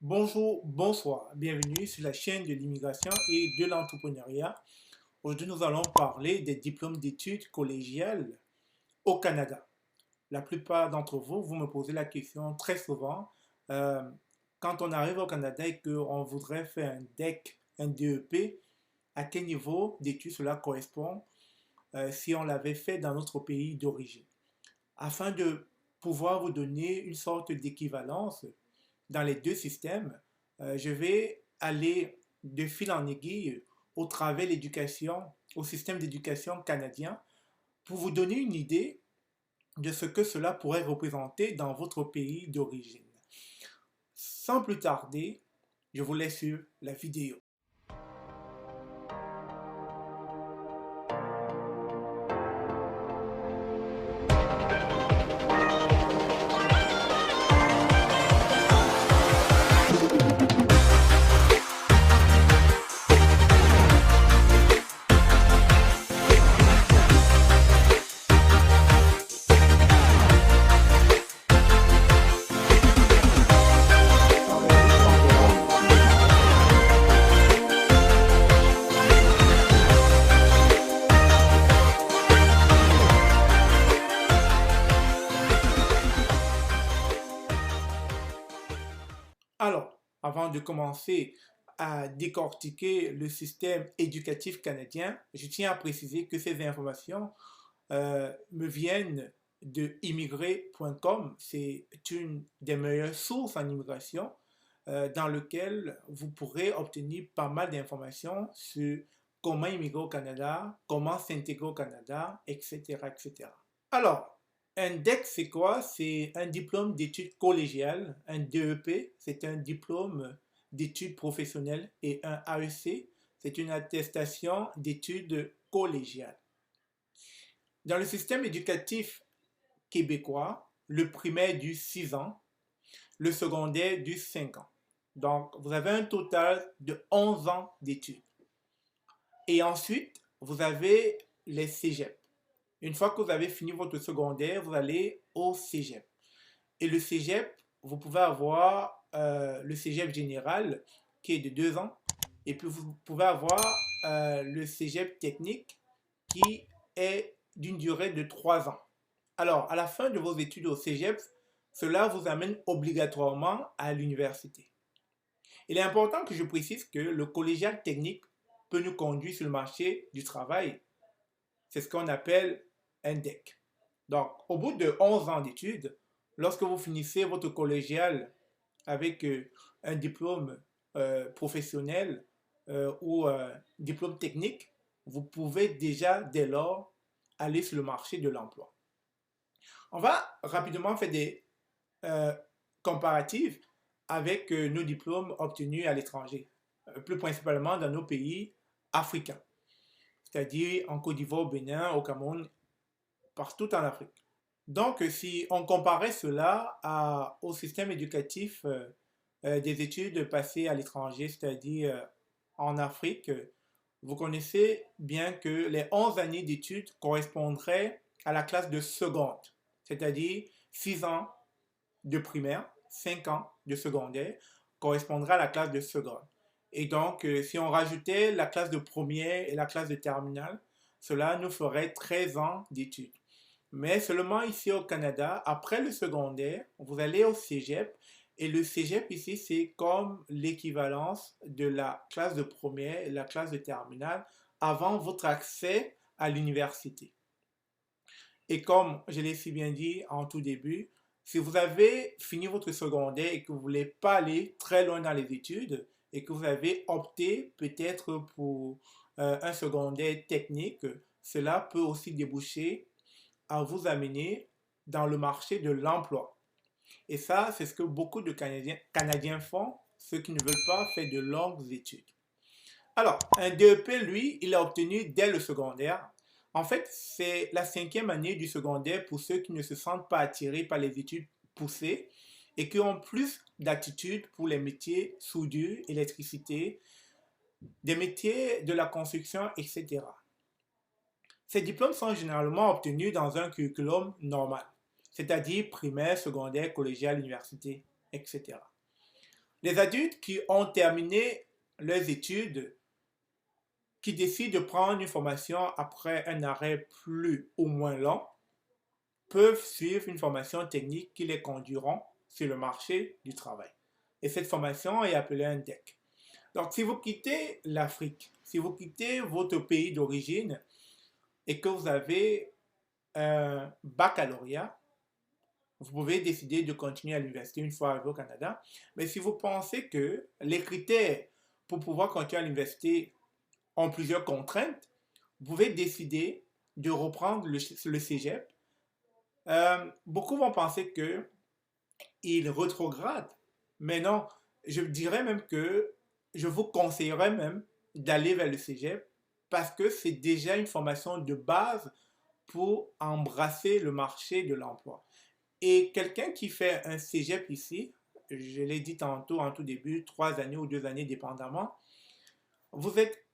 Bonjour, bonsoir, bienvenue sur la chaîne de l'immigration et de l'entrepreneuriat. Aujourd'hui, nous allons parler des diplômes d'études collégiales au Canada. La plupart d'entre vous, vous me posez la question très souvent, euh, quand on arrive au Canada et qu'on voudrait faire un DEC, un DEP, à quel niveau d'études cela correspond si on l'avait fait dans notre pays d'origine. Afin de pouvoir vous donner une sorte d'équivalence, dans les deux systèmes, je vais aller de fil en aiguille au travers l'éducation, au système d'éducation canadien, pour vous donner une idée de ce que cela pourrait représenter dans votre pays d'origine. Sans plus tarder, je vous laisse sur la vidéo. Alors, avant de commencer à décortiquer le système éducatif canadien, je tiens à préciser que ces informations me viennent de immigré.com. C'est une des meilleures sources en immigration dans lequel vous pourrez obtenir pas mal d'informations sur comment immigrer au Canada, comment s'intégrer au Canada, etc., etc. Alors, un DEC, c'est quoi? C'est un diplôme d'études collégiales. Un DEP, c'est un diplôme d'études professionnelles. Et un AEC, c'est une attestation d'études collégiales. Dans le système éducatif québécois, le primaire dure 6 ans, le secondaire dure 5 ans. Donc, vous avez un total de 11 ans d'études. Et ensuite, vous avez les cégeps. Une fois que vous avez fini votre secondaire, vous allez au cégep. Et le cégep, vous pouvez avoir le cégep général qui est de 2 ans. Et puis vous pouvez avoir le cégep technique qui est d'une durée de 3 ans. Alors, à la fin de vos études au cégep, cela vous amène obligatoirement à l'université. Il est important que je précise que le collégial technique peut nous conduire sur le marché du travail. C'est ce qu'on appelle un DEC. Donc, au bout de 11 ans d'études, lorsque vous finissez votre collégial avec un diplôme professionnel ou diplôme technique, vous pouvez déjà dès lors aller sur le marché de l'emploi. On va rapidement faire des comparatifs avec nos diplômes obtenus à l'étranger, plus principalement dans nos pays africains, c'est-à-dire en Côte d'Ivoire, au Bénin, au Cameroun, partout en Afrique. Donc, si on comparait cela au système éducatif des études passées à l'étranger, c'est-à-dire en Afrique, vous connaissez bien que les 11 années d'études correspondraient à la classe de seconde, c'est-à-dire 6 ans de primaire, 5 ans de secondaire, correspondrait à la classe de seconde. Et donc, si on rajoutait la classe de première et la classe de terminale, cela nous ferait 13 ans d'études. Mais seulement ici au Canada, après le secondaire, vous allez au cégep. Et le cégep ici, c'est comme l'équivalence de la classe de première et la classe de terminale avant votre accès à l'université. Et comme je l'ai si bien dit en tout début, si vous avez fini votre secondaire et que vous ne voulez pas aller très loin dans les études et que vous avez opté peut-être pour un secondaire technique, cela peut aussi déboucher à vous amener dans le marché de l'emploi. Et ça, c'est ce que beaucoup de Canadiens font, ceux qui ne veulent pas faire de longues études. Alors, un DEP, lui, il a obtenu dès le secondaire. En fait, c'est la 5e année du secondaire pour ceux qui ne se sentent pas attirés par les études poussées et qui ont plus d'attitude pour les métiers soudure, électricité, des métiers de la construction, etc. Ces diplômes sont généralement obtenus dans un curriculum normal, c'est-à-dire primaire, secondaire, collégial, université, etc. Les adultes qui ont terminé leurs études, qui décident de prendre une formation après un arrêt plus ou moins long, peuvent suivre une formation technique qui les conduiront sur le marché du travail. Et cette formation est appelée un DEC. Donc, si vous quittez l'Afrique, si vous quittez votre pays d'origine et que vous avez un baccalauréat, vous pouvez décider de continuer à l'université une fois arrivé au Canada. Mais si vous pensez que les critères pour pouvoir continuer à l'université ont plusieurs contraintes, vous pouvez décider de reprendre le cégep. Beaucoup vont penser qu'il rétrograde, mais non, je dirais même que je vous conseillerais même d'aller vers le cégep parce que c'est déjà une formation de base pour embrasser le marché de l'emploi. Et quelqu'un qui fait un cégep ici, je l'ai dit tantôt en tout début, 3 années ou 2 années dépendamment, vous êtes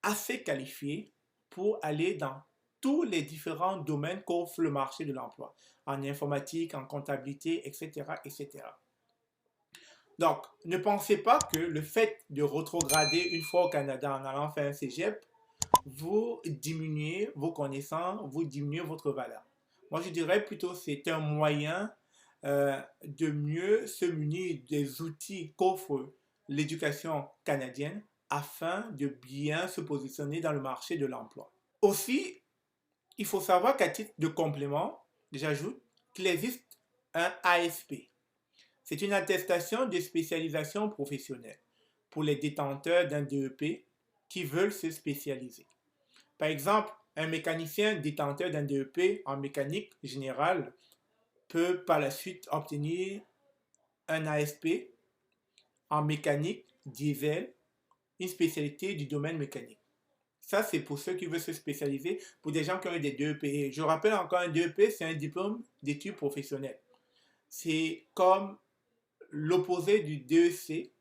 assez qualifié pour aller dans tous les différents domaines qu'offre le marché de l'emploi, en informatique, en comptabilité, etc., etc. Donc, ne pensez pas que le fait de rétrograder une fois au Canada en allant faire un cégep, vous diminuez vos connaissances, vous diminuez votre valeur. Moi, je dirais plutôt que c'est un moyen de mieux se munir des outils qu'offre l'éducation canadienne afin de bien se positionner dans le marché de l'emploi. Aussi, il faut savoir qu'à titre de complément, j'ajoute qu'il existe un ASP. C'est une attestation de spécialisation professionnelle pour les détenteurs d'un DEP qui veulent se spécialiser. Par exemple, un mécanicien détenteur d'un DEP en mécanique générale peut par la suite obtenir un ASP en mécanique diesel, une spécialité du domaine mécanique. Ça, c'est pour ceux qui veulent se spécialiser, pour des gens qui ont eu des DEP. Et je rappelle encore, un DEP, c'est un diplôme d'études professionnelles. C'est comme l'opposé du DEC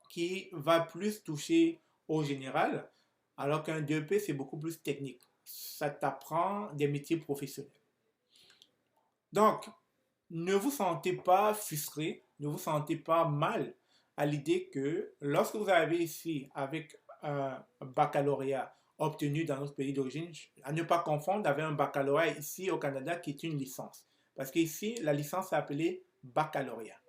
qui va plus toucher au général, alors qu'un DEP, c'est beaucoup plus technique. Ça t'apprend des métiers professionnels. Donc, ne vous sentez pas frustré, ne vous sentez pas mal à l'idée que lorsque vous arrivez ici avec un baccalauréat obtenu dans notre pays d'origine, à ne pas confondre avec un baccalauréat ici au Canada qui est une licence. Parce qu'ici, la licence est appelée baccalauréat.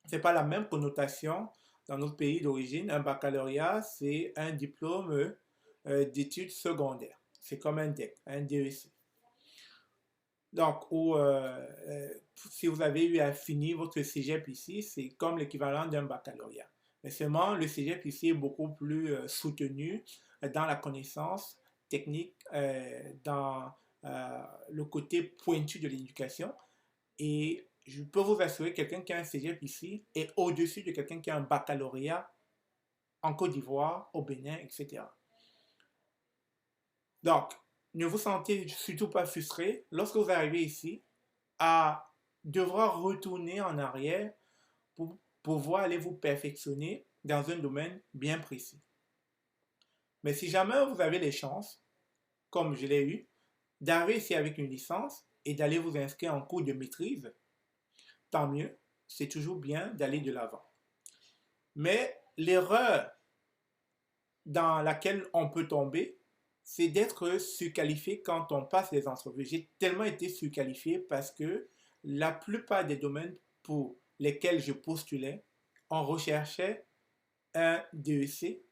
Ce n'est pas la même connotation dans notre pays d'origine. Un baccalauréat, c'est un diplôme d'études secondaires. C'est comme un DEC, un DEC. Donc, si vous avez eu à finir votre cégep ici, c'est comme l'équivalent d'un baccalauréat. Mais seulement, le cégep ici est beaucoup plus soutenu dans la connaissance technique, dans le côté pointu de l'éducation. Et je peux vous assurer que quelqu'un qui a un cégep ici est au-dessus de quelqu'un qui a un baccalauréat en Côte d'Ivoire, au Bénin, etc. Donc, ne vous sentez surtout pas frustré lorsque vous arrivez ici à devoir retourner en arrière pour pouvoir aller vous perfectionner dans un domaine bien précis. Mais si jamais vous avez les chances, comme je l'ai eu, d'arriver ici avec une licence et d'aller vous inscrire en cours de maîtrise, tant mieux, c'est toujours bien d'aller de l'avant. Mais l'erreur dans laquelle on peut tomber, c'est d'être surqualifié quand on passe les entrevues. J'ai tellement été surqualifié parce que la plupart des domaines pour lesquels je postulais, on recherchait un DEC,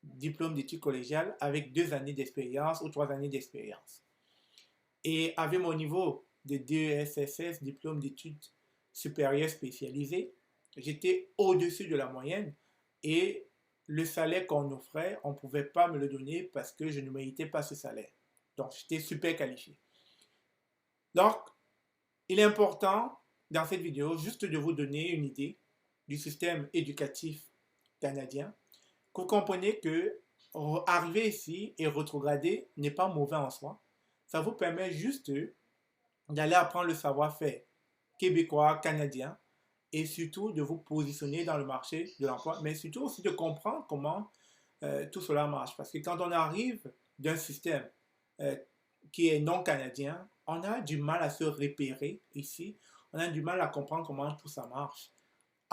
diplôme d'études collégiales, avec 2 années d'expérience ou 3 années d'expérience. Et avec mon niveau de DESSS, diplôme d'études supérieures spécialisées, j'étais au-dessus de la moyenne et le salaire qu'on offrait, on ne pouvait pas me le donner parce que je ne méritais pas ce salaire. Donc, j'étais super qualifié. Donc, il est important dans cette vidéo juste de vous donner une idée du système éducatif canadien, que vous compreniez que arriver ici et rétrograder n'est pas mauvais en soi. Ça vous permet juste d'aller apprendre le savoir-faire québécois, canadien, et surtout de vous positionner dans le marché de l'emploi, mais surtout aussi de comprendre comment tout cela marche. Parce que quand on arrive d'un système qui est non canadien, on a du mal à se repérer ici, on a du mal à comprendre comment tout ça marche.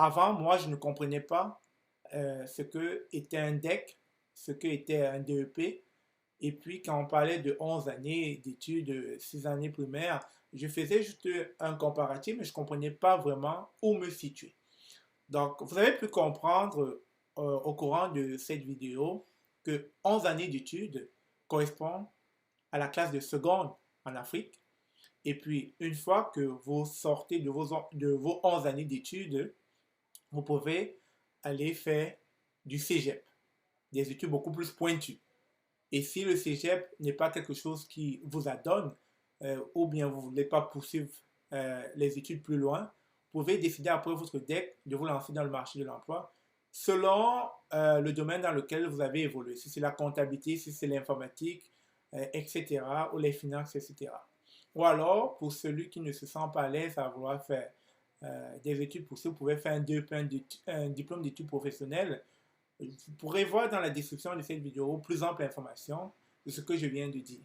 Avant, moi, je ne comprenais pas ce que était un DEC, ce que était un DEP. Et puis, quand on parlait de 11 années d'études, 6 années primaires, je faisais juste un comparatif, mais je ne comprenais pas vraiment où me situer. Donc, vous avez pu comprendre au courant de cette vidéo que 11 années d'études correspondent à la classe de seconde en Afrique. Et puis, une fois que vous sortez de vos 11 années d'études, vous pouvez aller faire du cégep, des études beaucoup plus pointues. Et si le cégep n'est pas quelque chose qui vous adonne, ou bien vous ne voulez pas poursuivre les études plus loin, vous pouvez décider après votre DEC de vous lancer dans le marché de l'emploi selon le domaine dans lequel vous avez évolué. Si c'est la comptabilité, si c'est l'informatique, etc., ou les finances, etc. Ou alors, pour celui qui ne se sent pas à l'aise à vouloir faire des études poussées, vous pouvez faire un diplôme d'études professionnelles. Vous pourrez voir dans la description de cette vidéo plus ample information de ce que je viens de dire.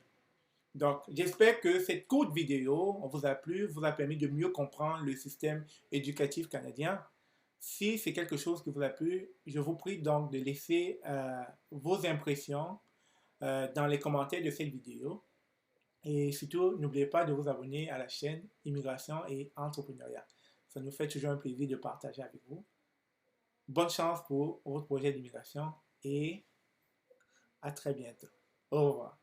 Donc, j'espère que cette courte vidéo vous a plu, vous a permis de mieux comprendre le système éducatif canadien. Si c'est quelque chose qui vous a plu, je vous prie donc de laisser vos impressions dans les commentaires de cette vidéo. Et surtout, n'oubliez pas de vous abonner à la chaîne Immigration et Entrepreneuriat. Ça nous fait toujours un plaisir de partager avec vous. Bonne chance pour votre projet d'immigration et à très bientôt. Au revoir.